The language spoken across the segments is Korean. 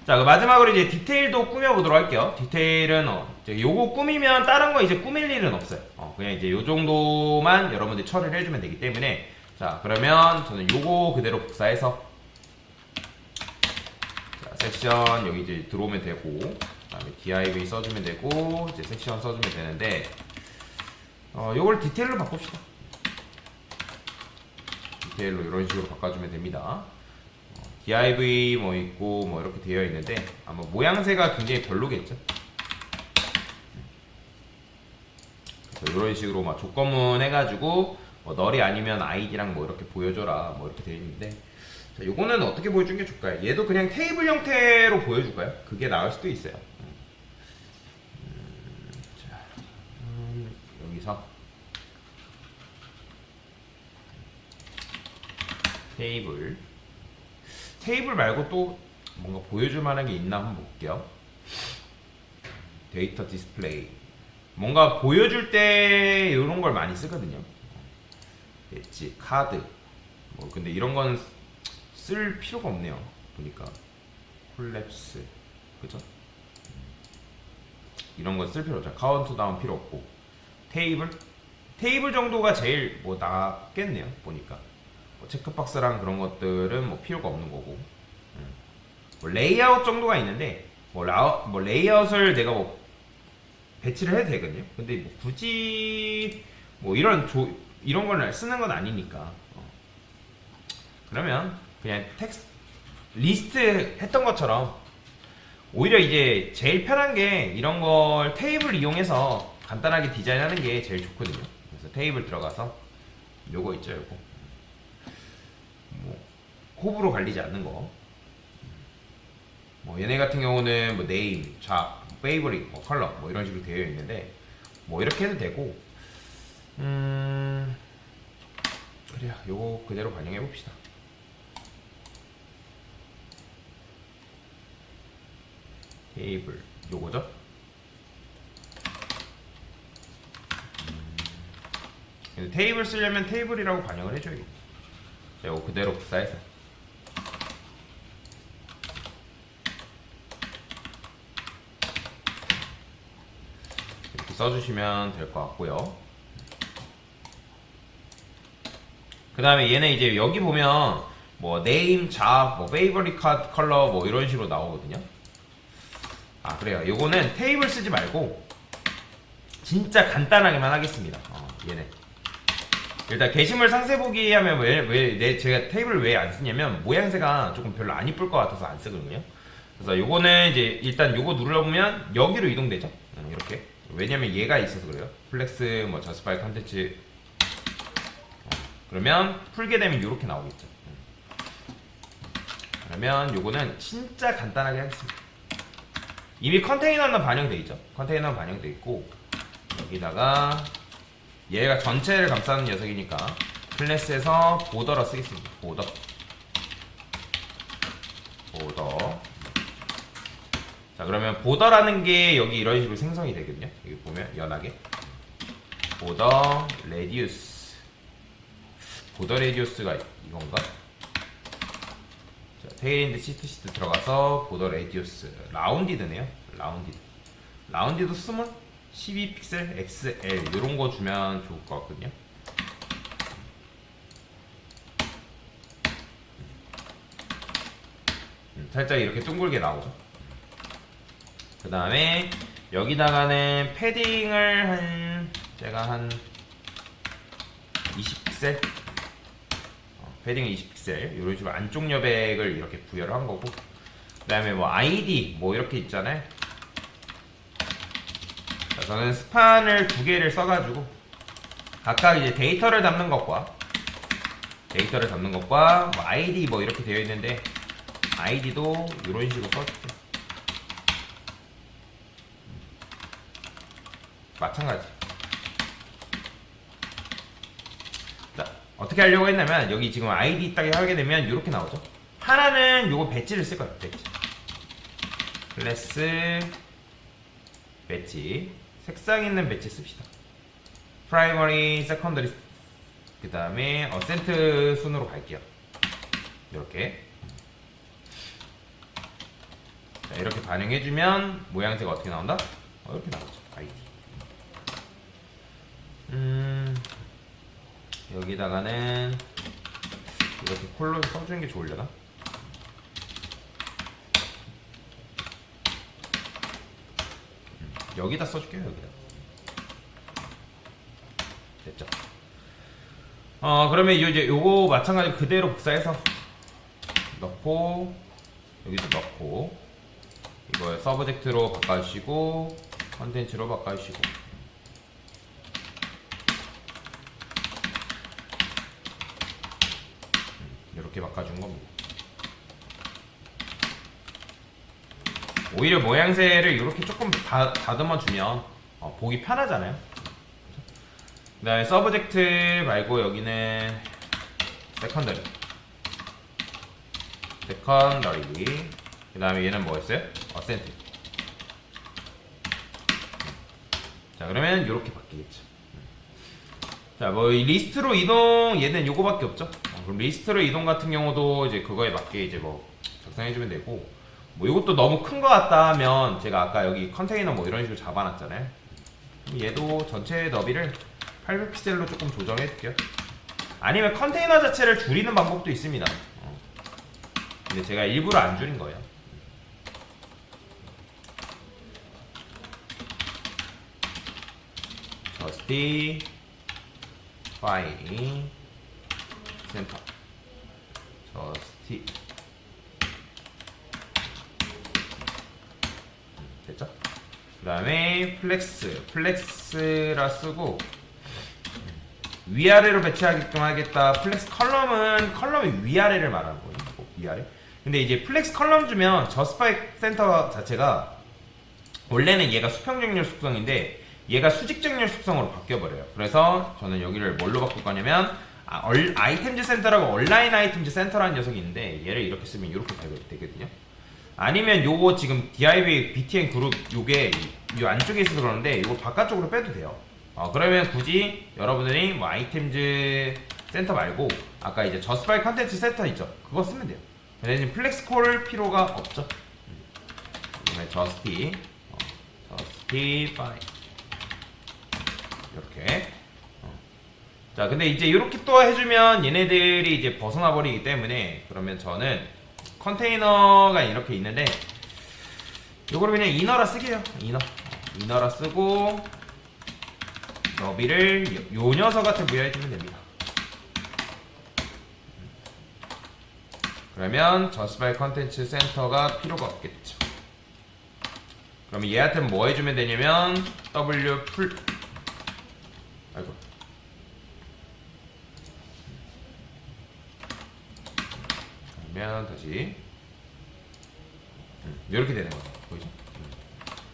자, 그 마지막으로 이제 디테일도 꾸며보도록 할게요. 디테일은 이제 요거 꾸미면 다른 거 이제 꾸밀 일은 없어요. 그냥 이제 요 정도만 여러분들이 처리를 해주면 되기 때문에, 자, 그러면 저는 요거 그대로 복사해서, 자, 섹션 여기 이제 들어오면 되고, 그다음에 div 써주면 되고, 이제 섹션 써주면 되는데, 요걸 디테일로 바꿉시다. 디테일로 이런 식으로 바꿔주면 됩니다. div 뭐 있고 뭐 이렇게 되어 있는데 아마 모양새가 굉장히 별로겠죠. 그래서 이런 식으로 막 조건문 해가지고 뭐 널이 아니면 id랑 뭐 이렇게 보여줘라 뭐 이렇게 되어 있는데, 자, 요거는 어떻게 보여준 게 좋을까요? 얘도 그냥 테이블 형태로 보여줄까요? 그게 나을 수도 있어요. 자, 여기서 테이블 말고 또 뭔가 보여줄 만한 게 있나 한번 볼게요. 데이터 디스플레이. 뭔가 보여줄 때 이런 걸 많이 쓰거든요. 엣지, 카드. 뭐 근데 이런 건 쓸 필요가 없네요. 보니까 콜랩스, 그죠? 이런 건 쓸 필요 없죠. 카운트다운 필요 없고 테이블 정도가 제일 뭐 낫겠네요. 보니까. 체크박스랑 그런 것들은 뭐 필요가 없는 거고, 뭐 레이아웃 정도가 있는데 뭐 레이아웃을 내가 뭐 배치를 해도 되거든요. 근데 뭐 굳이 뭐 이런 걸 쓰는 건 아니니까, 그러면 그냥 텍스트 리스트 했던 것처럼 오히려 이제 제일 편한 게 이런 걸 테이블 이용해서 간단하게 디자인하는 게 제일 좋거든요. 그래서 테이블 들어가서 요거 있죠, 요거. 뭐 호불호 갈리지 않는 거. 뭐 얘네 같은 경우는 뭐 네임, 잡, 페이버릿, 뭐 컬러 뭐 이런 식으로 되어 있는데 뭐 이렇게 해도 되고, 그래요. 요거 그대로 반영해 봅시다. 테이블 요거죠. 테이블 쓰려면 테이블이라고 반영을 해줘야겠죠. 자, 요거 그대로 복사해서 이렇게 써주시면 될 것 같고요. 그 다음에 얘네 이제 여기 보면 뭐 네임, 잡, 뭐 페이버릿 컬러 뭐 이런 식으로 나오거든요. 아, 그래요. 요거는 테이블 쓰지 말고 진짜 간단하게만 하겠습니다. 얘네 일단 게시물 상세 보기 하면 제가 테이블을 왜 안 쓰냐면 모양새가 조금 별로 안 이쁠 것 같아서 안 쓰거든요. 그래서 요거는 이제 일단 요거 눌러보면 여기로 이동되죠. 이렇게. 왜냐면 얘가 있어서 그래요. 플렉스 뭐 저스파이 컨텐츠, 그러면 풀게 되면 이렇게 나오겠죠. 그러면 요거는 진짜 간단하게 하겠습니다. 이미 컨테이너는 반영돼 있죠. 컨테이너는 반영돼 있고, 여기다가 얘가 전체를 감싸는 녀석이니까 클래스에서 보더로 쓰겠습니다. 보더. 자, 그러면 보더라는 게 여기 이런 식으로 생성이 되거든요. 여기 보면 연하게 보더 레디우스. 보더 레디우스가 이건가? 자, 테일인드 시트 들어가서 보더 레디우스 라운디드네요. 라운디드 스몰 12픽셀 XL 이런 거 주면 좋을 것 같거든요. 살짝 이렇게 둥글게 나오죠. 그 다음에 여기다가는 패딩을 제가 한 20픽셀, 패딩은 20픽셀 이런 식으로 안쪽 여백을 이렇게 부여를 한 거고, 그 다음에 뭐 ID 뭐 이렇게 있잖아요. 저는 스판을 2개를 써가지고 각각 이제 데이터를 담는 것과 뭐 ID 뭐 이렇게 되어 있는데 ID도 이런 식으로 써줄게요. 마찬가지. 자, 어떻게 하려고 했냐면 여기 지금 ID 딱 하게 되면 이렇게 나오죠. 하나는 요거 배지를 쓸 거예요. 배지. 클래스 배지. 색상 있는 배지 씁시다. 프라이머리, 세컨더리, 그 다음에 어센트 순으로 갈게요. 이렇게. 자, 이렇게 반영해주면 모양새가 어떻게 나온다? 이렇게 나오죠. ID. 여기다가는 이렇게 콜로 써주는 게 좋으려나? 여기다 써줄게요. 여기다. 됐죠? 그러면 이제 요거 마찬가지로 그대로 복사해서 넣고 여기도 넣고 이걸 서브젝트로 바꿔주시고 컨텐츠로 바꿔주시고 이렇게 바꿔준 겁니다. 오히려 모양새를 이렇게 조금 다듬어 주면 보기 편하잖아요. 그 다음에 서브젝트 말고 여기는 세컨더리 그 다음에 얘는 뭐였어요? 어센트. 자, 그러면 이렇게 바뀌겠죠. 자, 뭐 리스트로 이동 얘는 요거밖에 없죠. 그럼 리스트로 이동 같은 경우도 이제 그거에 맞게 이제 뭐 작성해주면 되고, 뭐 이것도 너무 큰 거 같다 하면 제가 아까 여기 컨테이너 뭐 이런 식으로 잡아놨잖아요. 얘도 전체 너비를 800픽셀로 조금 조정해 줄게요. 아니면 컨테이너 자체를 줄이는 방법도 있습니다. 근데 제가 일부러 안 줄인 거예요. justify center 됐죠? 그 다음에 플렉스라 쓰고 위아래로 배치하게끔 하겠다. 플렉스 컬럼이 위아래를 말하는 거예요. 위아래. 근데 이제 플렉스 컬럼 주면 저스파이 센터 자체가 원래는 얘가 수평정렬 속성인데 얘가 수직정렬 속성으로 바뀌어버려요. 그래서 저는 여기를 뭘로 바꿀 거냐면 아이템즈 센터라고 온라인 아이템즈 센터라는 녀석이 있는데 얘를 이렇게 쓰면 이렇게 되거든요. 아니면 요거 지금 div btn 그룹 요게 요 안쪽에 있어서 그러는데 요거 바깥쪽으로 빼도 돼요. 그러면 굳이 여러분들이 뭐 아이템즈 센터 말고 아까 이제 저스파이 컨텐츠 센터 있죠? 그거 쓰면 돼요. 근데 지금 플렉스 콜 필요가 없죠. 그다음에 justify 이렇게. 자, 근데 이제 이렇게 또 해주면 얘네들이 이제 벗어나 버리기 때문에 그러면 저는 컨테이너가 이렇게 있는데 요거를 그냥 이너라 쓰게요. 이너라 쓰고 너비를 요 녀석한테 부여해주면 됩니다. 그러면 저스파이 컨텐츠 센터가 필요가 없겠죠. 그러면 얘한테 뭐 해주면 되냐면 w 풀 아이고 그러면 다시 이렇게 되는 거죠. 보이죠?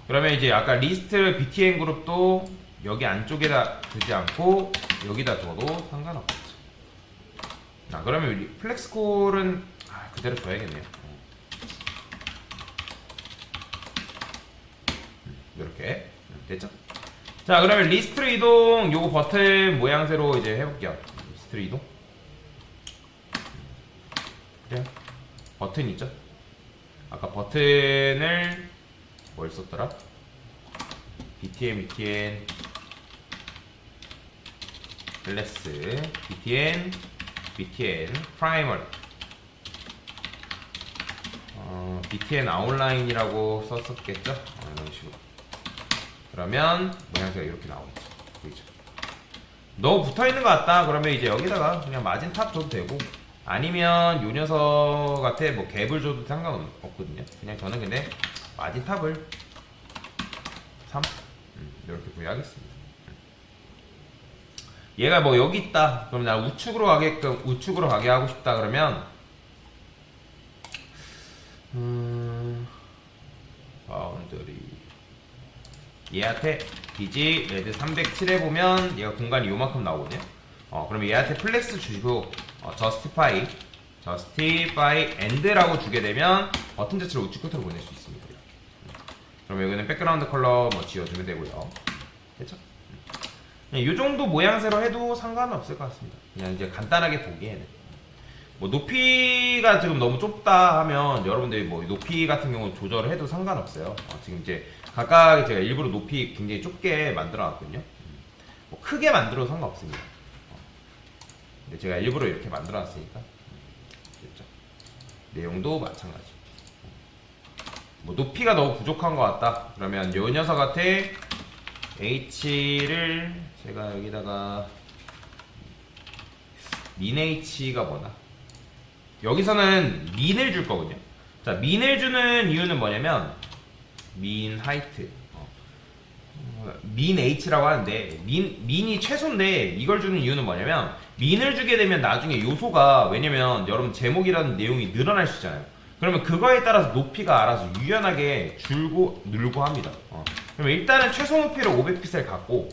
그러면 이제 아까 리스트 btn 그룹도 여기 안쪽에다 두지 않고 여기다 둬도 상관없겠죠. 그러면 플렉스콜은 그대로 둬야겠네요. 이렇게 됐죠? 자, 그러면 리스트로 이동 요거 버튼 모양새로 이제 해볼게요. 리스트로 이동. 그래요. 버튼 있죠? 아까 버튼을 뭘 썼더라? btn 클래스 btn 프라이머리 btn 아웃라인이라고 썼었겠죠? 이런 식으로. 그러면 모양새가 이렇게 나오겠죠. 보이죠? 너무 붙어있는 것 같다 그러면 이제 여기다가 그냥 마진 탑 줘도 되고, 아니면 요 녀석한테 뭐 갭을 줘도 상관없거든요. 그냥 저는 근데 마진 탑을 3 이렇게 부여하겠습니다. 얘가 뭐 여기 있다 그럼 나 우측으로 가게 하고 싶다 그러면 바운더리 얘한테 비지 레드 307 해보면 얘가 공간이 요만큼 나오거든요. 그러면 얘한테 플렉스 주시고 justify end라고 주게 되면 버튼 자체를 우측 끝으로 보낼 수 있습니다. 이렇게. 그럼 여기는 백그라운드 컬러 뭐 지워주면 되고요. 됐죠? 이 정도 모양새로 해도 상관은 없을 것 같습니다. 그냥 이제 간단하게 보기에는. 뭐 높이가 지금 너무 좁다 하면 여러분들이 뭐 높이 같은 경우 조절을 해도 상관없어요. 지금 이제 각각 제가 일부러 높이 굉장히 좁게 만들어 놨거든요. 뭐 크게 만들어도 상관없습니다. 근데 제가 일부러 이렇게 만들어 놨으니까 됐죠. 내용도 마찬가지. 뭐 높이가 너무 부족한 것 같다 그러면 요 녀석한테 H를 제가 여기다가 min H가 뭐나 여기서는 min을 줄 거거든요. 자, min을 주는 이유는 뭐냐면 min height min H라고 하는데 min이 최소인데 이걸 주는 이유는 뭐냐면 min을 주게 되면 나중에 요소가 왜냐면 여러분 제목이라는 내용이 늘어날 수 있잖아요. 그러면 그거에 따라서 높이가 알아서 유연하게 줄고 늘고 합니다. 그러면 일단은 최소 높이를 500픽셀 갖고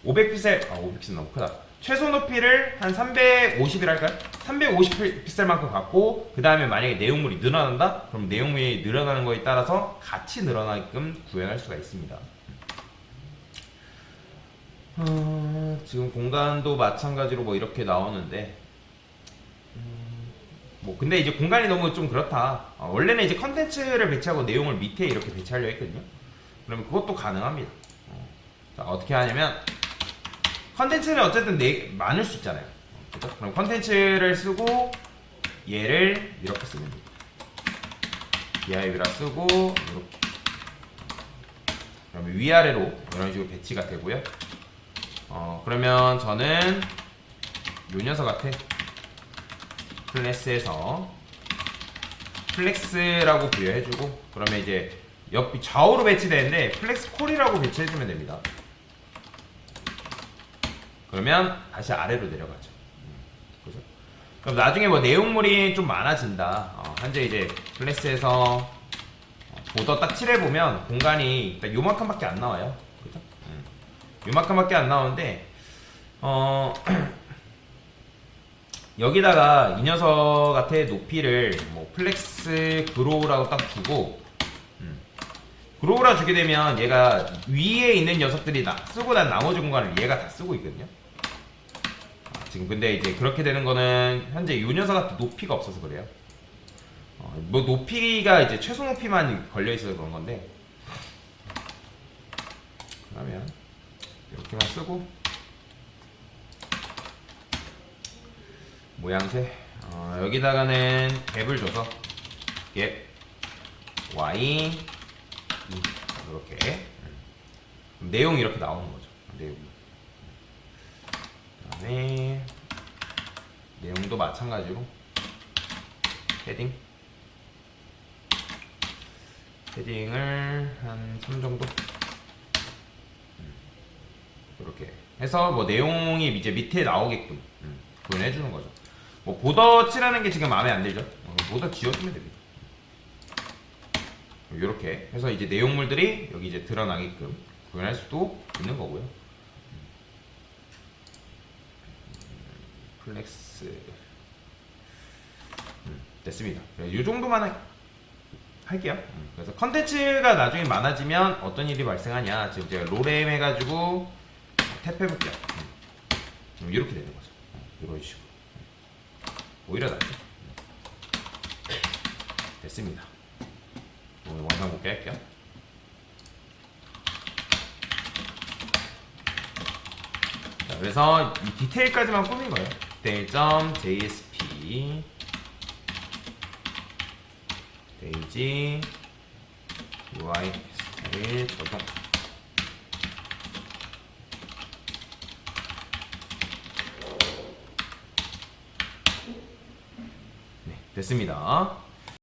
500픽셀 500픽셀 너무 크다. 최소 높이를 한 350이라 할까요? 350픽셀만큼 갖고 그 다음에 만약에 내용물이 늘어난다? 그럼 내용물이 늘어나는 거에 따라서 같이 늘어나게끔 구현할 수가 있습니다. 지금 공간도 마찬가지로 뭐 이렇게 나오는데 뭐 근데 이제 공간이 너무 좀 그렇다. 원래는 이제 컨텐츠를 배치하고 내용을 밑에 이렇게 배치하려 했거든요. 그러면 그것도 가능합니다. 자, 어떻게 하냐면 컨텐츠는 어쨌든 많을 수 있잖아요. 그죠? 그럼 컨텐츠를 쓰고 얘를 이렇게 쓰면 돼요. div라 쓰고 이렇게 그러면 위아래로 이런 식으로 배치가 되고요. 그러면 저는 요 녀석한테 클래스에서 플렉스라고 부여해주고 그러면 이제 옆이 좌우로 배치되는데 플렉스 콜이라고 배치해주면 됩니다. 그러면 다시 아래로 내려가죠. 그죠? 그럼 나중에 뭐 내용물이 좀 많아진다. 현재 이제 클래스에서 보더 딱 칠해보면 공간이 딱 요만큼밖에 안 나와요. 그죠? 요만큼밖에 안 나오는데 여기다가 이 녀석한테 높이를 뭐 플렉스 그로우라고 딱 주고 그로우라 주게 되면 얘가 위에 있는 녀석들이 쓰고 난 나머지 공간을 얘가 다 쓰고 있거든요. 지금 근데 이제 그렇게 되는 거는 현재 이 녀석한테 높이가 없어서 그래요. 뭐 높이가 이제 최소 높이만 걸려 있어서 그런 건데 그러면 이렇게만 쓰고 모양새 여기다가는 갭을 줘서 갭 y 이렇게 내용이 이렇게 나오는 거죠. 내용. 그다음에 내용도 마찬가지로 헤딩을 한 3 정도 이렇게 해서 뭐 내용이 이제 밑에 나오게끔 구현해 주는 거죠. 뭐 보더 칠하는 게 지금 마음에 안 들죠? 보더 지워주면 됩니다. 이렇게 해서 이제 내용물들이 여기 이제 드러나게끔 구현할 수도 있는 거고요. 플렉스 됐습니다. 이 정도만 할게요. 그래서 컨텐츠가 나중에 많아지면 어떤 일이 발생하냐 지금 제가 롤엠 해가지고 탭 해볼게요. 이렇게 되는 거죠. 이런 식으로 오히려 낫죠. 됐습니다. 오늘 원상 복귀할게요. 자, 그래서 이 디테일까지만 꾸민 거예요. 디테일.jsp 페이지 UI 스타일 적용. 네, 됐습니다.